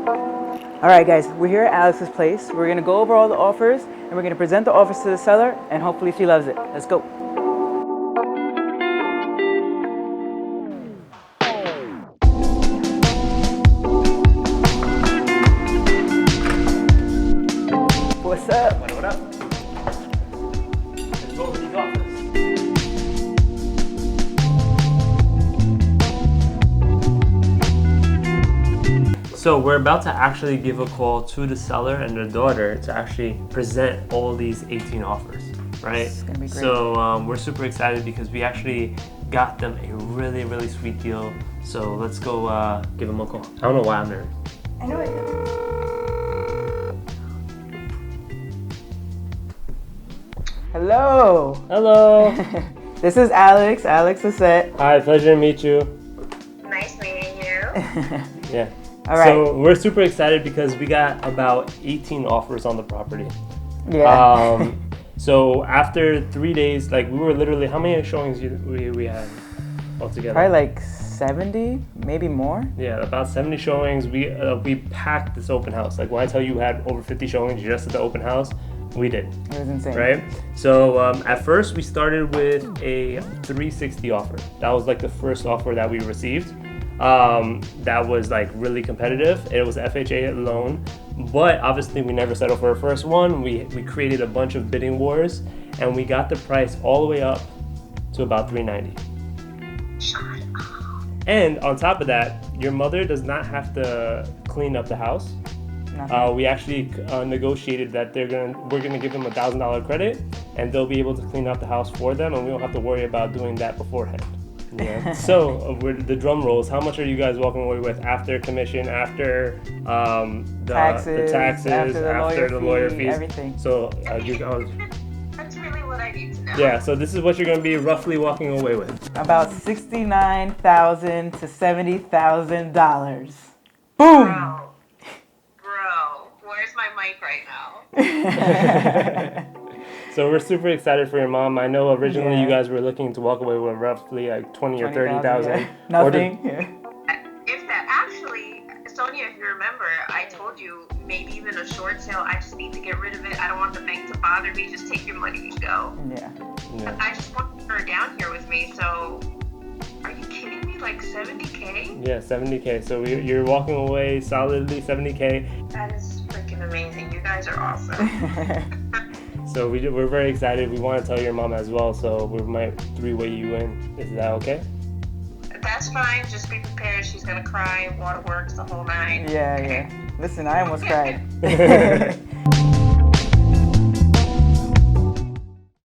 All right, guys, we're here at Alex's place. We're gonna go over all the offers and we're gonna present the offers to the seller and hopefully she loves it. Let's go. What's up? What up? Let's go over these offers. So we're about to actually give a call to the seller and their daughter to actually present all these 18 offers, right? It's gonna be great. So we're super excited because we actually got them a really, really sweet deal. So let's go give them a call. I don't know why I'm nervous. I know it. Hello. Hello. This is Alex. Alex Lisette. Hi, pleasure to meet you. Nice meeting you. Yeah. All right. So we're super excited because we got about 18 offers on the property. Yeah. So after 3 days, like we were literally, how many showings we had altogether? Probably like 70, maybe more. Yeah, about 70 showings. We packed this open house. Like when I tell you we had over 50 showings just at the open house, we did. It was insane. Right? So at first we started with a 360 offer. That was like the first offer that we received. That was like really competitive. It was FHA loan, but obviously we never settled for our first one. We created a bunch of bidding wars and we got the price all the way up to about $390. And on top of that, your mother does not have to clean up the house. We actually negotiated that we're gonna give them $1,000 credit, and they'll be able to clean out the house for them, and we don't have to worry about doing that beforehand. Yeah. So the drum rolls. How much are you guys walking away with after commission, after the taxes, after the lawyer fees, everything? So That's really what I need to know. yeah. So this is what you're gonna be roughly walking away with. About $69,000 to $70,000. Boom. Bro, where's my mic right now? So we're super excited for your mom. I know originally you Yeah. guys were looking to walk away with roughly like 20 or 30,000. Yeah. Nothing. If that actually, Sonia, if you remember, I told you maybe even a short sale. I just need to get rid of it. I don't want the bank to bother me. Just take your money and go. Yeah. I just want her down here with me. So, are you kidding me? Like 70K? Yeah, 70K. So you're walking away solidly 70K. That is freaking amazing. You guys are awesome. So we're very excited. We want to tell your mom as well. So we might three-way you in. Is that okay? That's fine. Just be prepared. She's gonna cry. Waterworks, the whole nine. Yeah. Listen, I almost cried.